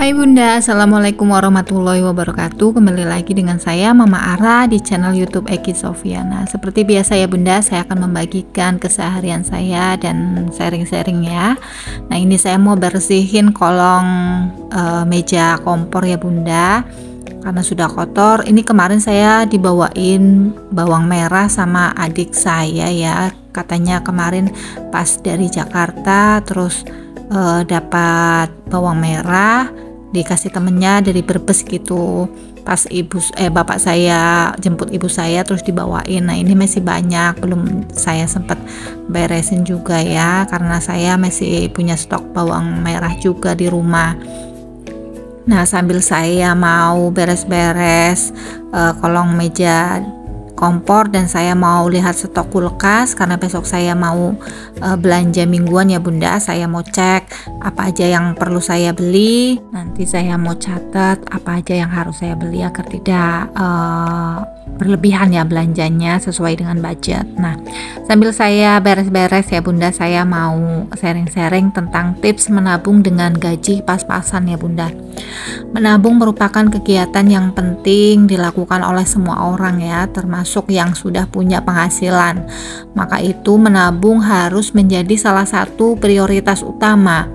Hai Bunda, Assalamualaikum warahmatullahi wabarakatuh. Kembali lagi dengan saya Mama Ara di channel YouTube Eki Sofiana. Seperti biasa ya Bunda, saya akan membagikan keseharian saya dan sharing-sharing ya. Nah ini saya mau bersihin kolong meja kompor ya Bunda, karena sudah kotor. Ini kemarin saya dibawain bawang merah sama adik saya ya. Katanya kemarin pas dari Jakarta terus dapat bawang merah, dikasih temennya dari Brebes gitu. Pas bapak saya jemput ibu saya terus dibawain. Nah ini masih banyak, belum saya sempat beresin juga ya, karena saya masih punya stok bawang merah juga di rumah. Nah sambil saya mau beres-beres kolong meja kompor dan saya mau lihat stok kulkas, karena besok saya mau belanja mingguan ya Bunda. Saya mau cek apa aja yang perlu saya beli, nanti saya mau catat apa aja yang harus saya beli agar tidak berlebihan ya belanjanya, sesuai dengan budget. Nah sambil saya beres-beres ya Bunda, saya mau sharing-sharing tentang tips menabung dengan gaji pas-pasan ya Bunda. Menabung merupakan kegiatan yang penting dilakukan oleh semua orang ya, termasuk yang sudah punya penghasilan. Maka itu menabung harus menjadi salah satu prioritas utama.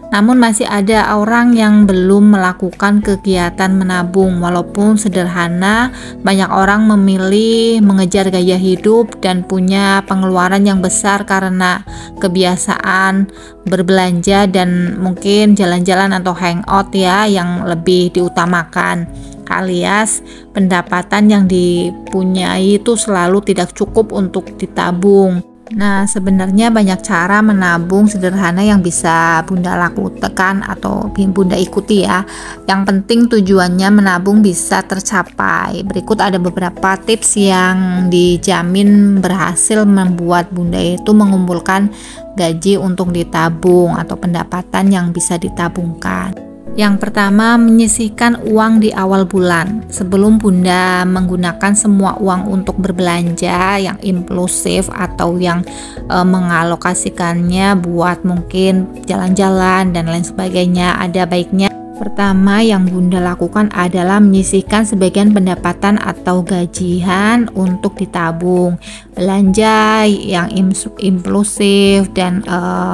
Namun masih ada orang yang belum melakukan kegiatan menabung. Walaupun sederhana, banyak orang memilih mengejar gaya hidup dan punya pengeluaran yang besar karena kebiasaan berbelanja dan mungkin jalan-jalan atau hangout ya yang lebih diutamakan, alias pendapatan yang dipunyai itu selalu tidak cukup untuk ditabung. Nah sebenarnya banyak cara menabung sederhana yang bisa Bunda lakukan atau Bunda ikuti ya. Yang penting tujuannya menabung bisa tercapai. Berikut ada beberapa tips yang dijamin berhasil membuat Bunda itu mengumpulkan gaji untuk ditabung atau pendapatan yang bisa ditabungkan. Yang pertama, menyisihkan uang di awal bulan. Sebelum Bunda menggunakan semua uang untuk berbelanja yang impulsif atau yang mengalokasikannya buat mungkin jalan-jalan dan lain sebagainya, ada baiknya pertama yang Bunda lakukan adalah menyisihkan sebagian pendapatan atau gajian untuk ditabung. Belanja yang impulsif dan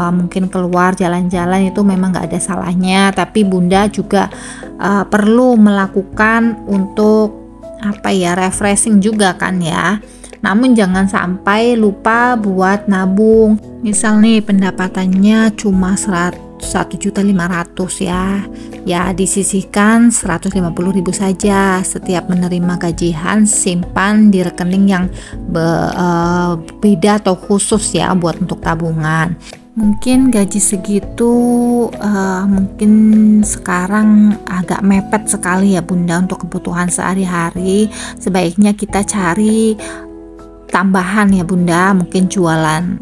mungkin keluar jalan-jalan itu memang nggak ada salahnya, tapi Bunda juga perlu melakukan untuk refreshing juga kan ya. Namun jangan sampai lupa buat nabung. Misal nih pendapatannya cuma 1.500.000 ya disisihkan 150.000 saja. Setiap menerima gajian simpan di rekening yang beda atau khusus ya buat untuk tabungan. Mungkin gaji segitu mungkin sekarang agak mepet sekali ya Bunda untuk kebutuhan sehari-hari. Sebaiknya kita cari tambahan ya Bunda, mungkin jualan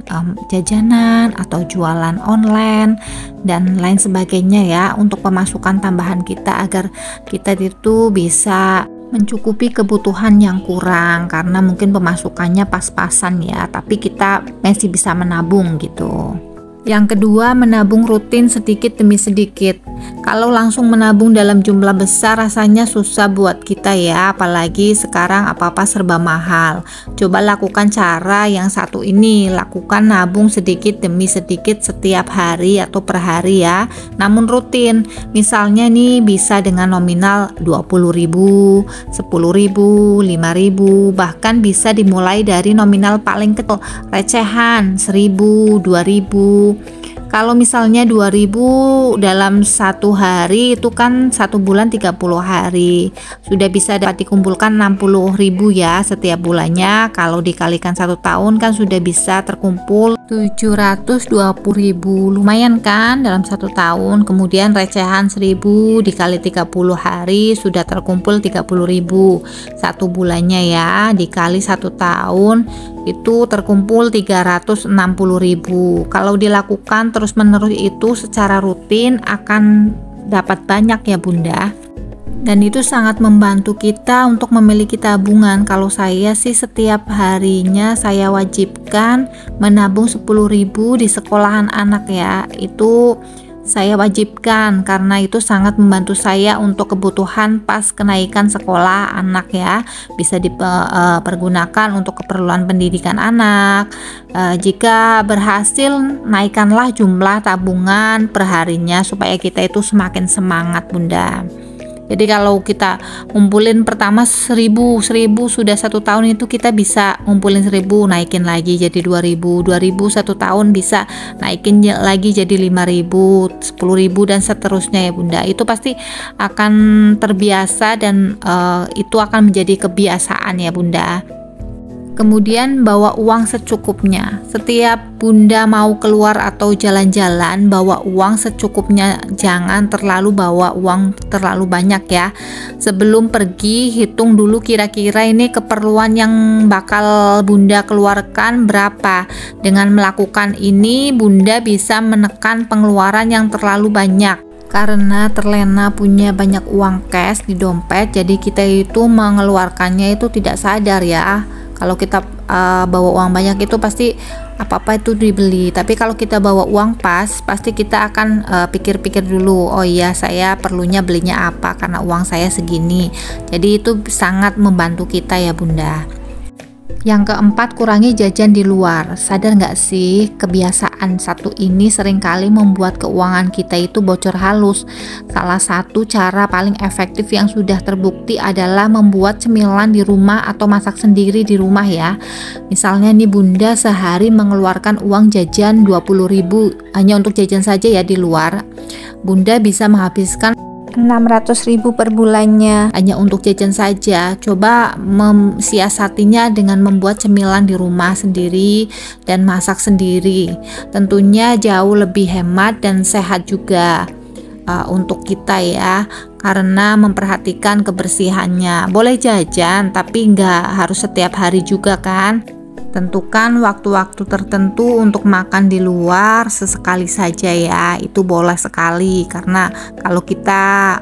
jajanan atau jualan online dan lain sebagainya ya, untuk pemasukan tambahan kita agar kita itu bisa mencukupi kebutuhan yang kurang, karena mungkin pemasukannya pas-pasan ya, tapi kita masih bisa menabung gitu. Yang kedua, menabung rutin sedikit demi sedikit. Kalau langsung menabung dalam jumlah besar rasanya susah buat kita ya, apalagi sekarang apa-apa serba mahal. Coba lakukan cara yang satu ini, lakukan nabung sedikit demi sedikit setiap hari atau per hari ya, namun rutin. Misalnya nih bisa dengan nominal 20.000, 10.000, 5.000, bahkan bisa dimulai dari nominal paling kecil, recehan 1.000, 2.000. Kalau misalnya 2.000 dalam satu hari itu kan satu bulan 30 hari, sudah bisa dapat dikumpulkan 60.000 ya setiap bulannya. Kalau dikalikan satu tahun kan sudah bisa terkumpul 720.000, lumayan kan dalam satu tahun. Kemudian recehan 1.000 dikali 30 hari sudah terkumpul 30.000 satu bulannya ya, dikali satu tahun itu terkumpul 360.000. Kalau dilakukan terus-menerus itu secara rutin akan dapat banyak ya Bunda. Dan itu sangat membantu kita untuk memiliki tabungan. Kalau saya sih setiap harinya saya wajibkan menabung 10.000 di sekolahan anak ya. Itu saya wajibkan karena itu sangat membantu saya untuk kebutuhan pas kenaikan sekolah anak ya. Bisa dipergunakan untuk keperluan pendidikan anak. Jika berhasil, naikkanlah jumlah tabungan perharinya supaya kita itu semakin semangat Bunda. Jadi kalau kita ngumpulin pertama 1000 sudah 1 tahun itu kita bisa ngumpulin 1000 naikin lagi jadi 2000 1 tahun bisa naikin lagi jadi 5000 10.000 dan seterusnya ya Bunda. Itu pasti akan terbiasa dan itu akan menjadi kebiasaan ya Bunda. Kemudian bawa uang secukupnya. Setiap Bunda mau keluar atau jalan-jalan, bawa uang secukupnya, jangan terlalu bawa uang terlalu banyak ya. Sebelum pergi, hitung dulu kira-kira ini keperluan yang bakal Bunda keluarkan berapa. Dengan melakukan ini, Bunda bisa menekan pengeluaran yang terlalu banyak. Karena terlena punya banyak uang cash di dompet, jadi kita itu mengeluarkannya itu tidak sadar ya. Kalau kita bawa uang banyak itu pasti apa-apa itu dibeli. Tapi kalau kita bawa uang pas, pasti kita akan pikir-pikir dulu. Oh iya, saya perlunya belinya apa karena uang saya segini. Jadi itu sangat membantu kita ya Bunda. Yang keempat, kurangi jajan di luar. Sadar nggak sih, kebiasaan satu ini seringkali membuat keuangan kita itu bocor halus. Salah satu cara paling efektif yang sudah terbukti adalah membuat cemilan di rumah atau masak sendiri di rumah ya. Misalnya nih Bunda sehari mengeluarkan uang jajan 20.000 hanya untuk jajan saja ya di luar. Bunda bisa menghabiskan 600.000 per bulannya hanya untuk jajan saja. Coba mensiasatinya dengan membuat cemilan di rumah sendiri dan masak sendiri. Tentunya jauh lebih hemat dan sehat juga untuk kita ya, karena memperhatikan kebersihannya. Boleh jajan tapi nggak harus setiap hari juga kan. Tentukan waktu-waktu tertentu untuk makan di luar, sesekali saja ya, itu boleh sekali. Karena kalau kita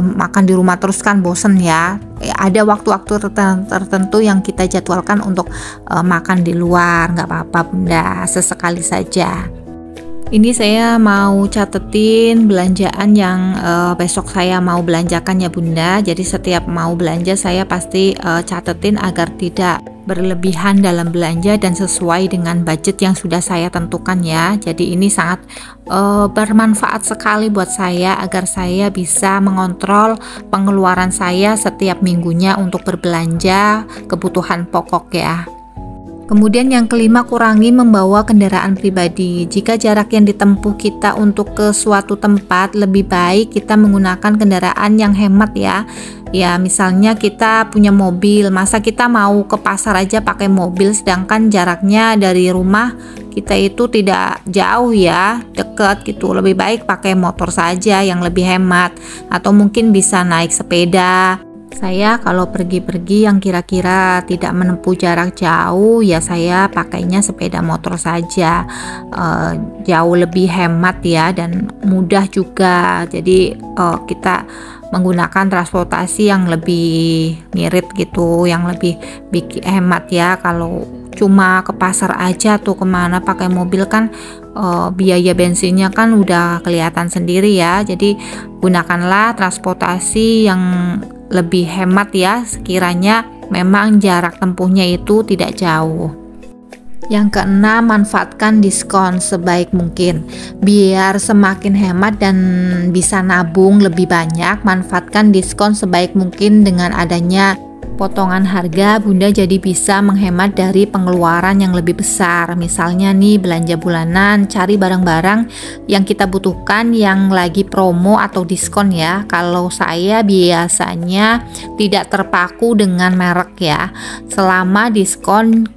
makan di rumah terus kan bosen ya. Ada waktu-waktu tertentu yang kita jadwalkan untuk makan di luar, nggak apa-apa Bunda, sesekali saja. Ini saya mau catetin belanjaan yang besok saya mau belanjakan ya Bunda. Jadi setiap mau belanja saya pasti catetin agar tidak berlebihan dalam belanja dan sesuai dengan budget yang sudah saya tentukan ya. Jadi ini sangat bermanfaat sekali buat saya agar saya bisa mengontrol pengeluaran saya setiap minggunya untuk berbelanja kebutuhan pokok ya. Kemudian yang kelima, kurangi membawa kendaraan pribadi. Jika jarak yang ditempuh kita untuk ke suatu tempat, lebih baik kita menggunakan kendaraan yang hemat ya. Ya misalnya kita punya mobil, masa kita mau ke pasar aja pakai mobil sedangkan jaraknya dari rumah kita itu tidak jauh ya, deket gitu. Lebih baik pakai motor saja yang lebih hemat, atau mungkin bisa naik sepeda. Saya kalau pergi-pergi yang kira-kira tidak menempuh jarak jauh ya saya pakainya sepeda motor saja, jauh lebih hemat ya dan mudah juga. Jadi kita menggunakan transportasi yang lebih ngirit gitu, yang lebih hemat ya. Kalau cuma ke pasar aja tuh kemana pakai mobil kan biaya bensinnya kan udah kelihatan sendiri ya. Jadi gunakanlah transportasi yang lebih hemat ya, sekiranya memang jarak tempuhnya itu tidak jauh. Yang keenam, manfaatkan diskon sebaik mungkin. Biar semakin hemat dan bisa nabung lebih banyak, manfaatkan diskon sebaik mungkin. Dengan adanya potongan harga, Bunda jadi bisa menghemat dari pengeluaran yang lebih besar. Misalnya nih belanja bulanan, cari barang-barang yang kita butuhkan yang lagi promo atau diskon ya. Kalau saya biasanya tidak terpaku dengan merek ya. Selama diskon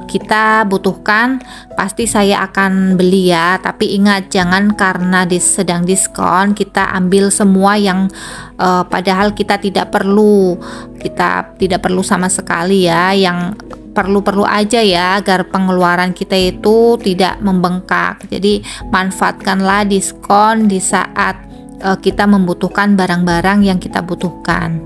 kita butuhkan, pasti saya akan beli ya. Tapi ingat, jangan karena sedang diskon kita ambil semua yang padahal kita tidak perlu sama sekali ya. Yang perlu-perlu aja ya, agar pengeluaran kita itu tidak membengkak. Jadi manfaatkanlah diskon di saat kita membutuhkan barang-barang yang kita butuhkan.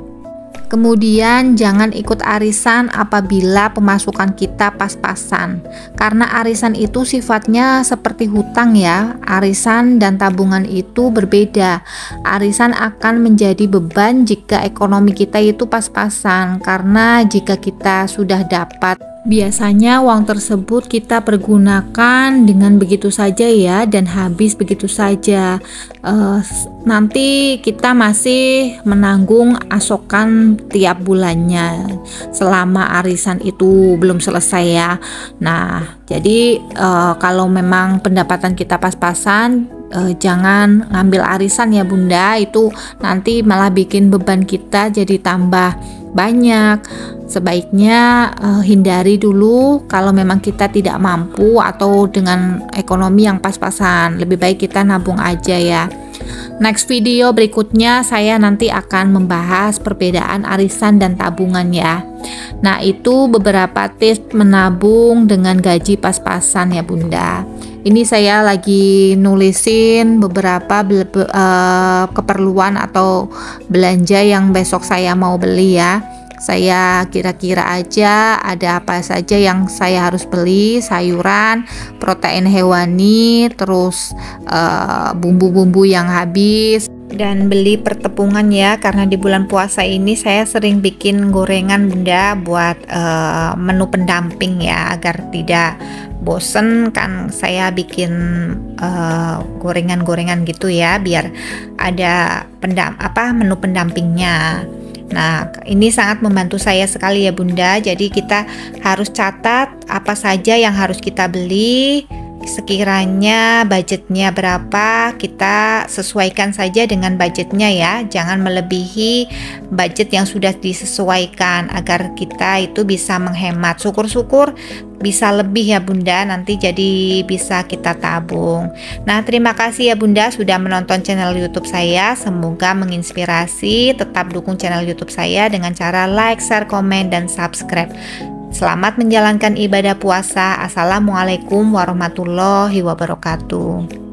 Kemudian jangan ikut arisan apabila pemasukan kita pas-pasan, karena arisan itu sifatnya seperti hutang ya. Arisan dan tabungan itu berbeda. Arisan akan menjadi beban jika ekonomi kita itu pas-pasan, karena jika kita sudah dapat, biasanya uang tersebut kita pergunakan dengan begitu saja ya, dan habis begitu saja. Nanti kita masih menanggung asokan tiap bulannya selama arisan itu belum selesai ya. Nah, jadi kalau memang pendapatan kita pas-pasan, jangan ngambil arisan ya Bunda, itu nanti malah bikin beban kita jadi tambah banyak. Sebaiknya hindari dulu kalau memang kita tidak mampu atau dengan ekonomi yang pas-pasan. Lebih baik kita nabung aja ya. Next video berikutnya saya nanti akan membahas perbedaan arisan dan tabungan ya. Nah, itu beberapa tips menabung dengan gaji pas-pasan ya Bunda. Ini saya lagi nulisin beberapa keperluan atau belanja yang besok saya mau beli ya. Saya kira-kira aja ada apa saja yang saya harus beli: sayuran, protein hewani, terus bumbu-bumbu yang habis, dan beli pertepungan ya, karena di bulan puasa ini saya sering bikin gorengan Bunda buat menu pendamping ya, agar tidak bosen kan saya bikin gorengan-gorengan gitu ya, biar ada menu pendampingnya. Nah, ini sangat membantu saya sekali ya Bunda. Jadi kita harus catat apa saja yang harus kita beli. Sekiranya budgetnya berapa, kita sesuaikan saja dengan budgetnya ya. Jangan melebihi budget yang sudah disesuaikan, agar kita itu bisa menghemat. Syukur-syukur bisa lebih ya Bunda, nanti jadi bisa kita tabung. Nah, terima kasih ya Bunda sudah menonton channel YouTube saya. Semoga menginspirasi. Tetap dukung channel YouTube saya dengan cara like, share, komen, dan subscribe. Selamat menjalankan ibadah puasa. Assalamualaikum warahmatullahi wabarakatuh.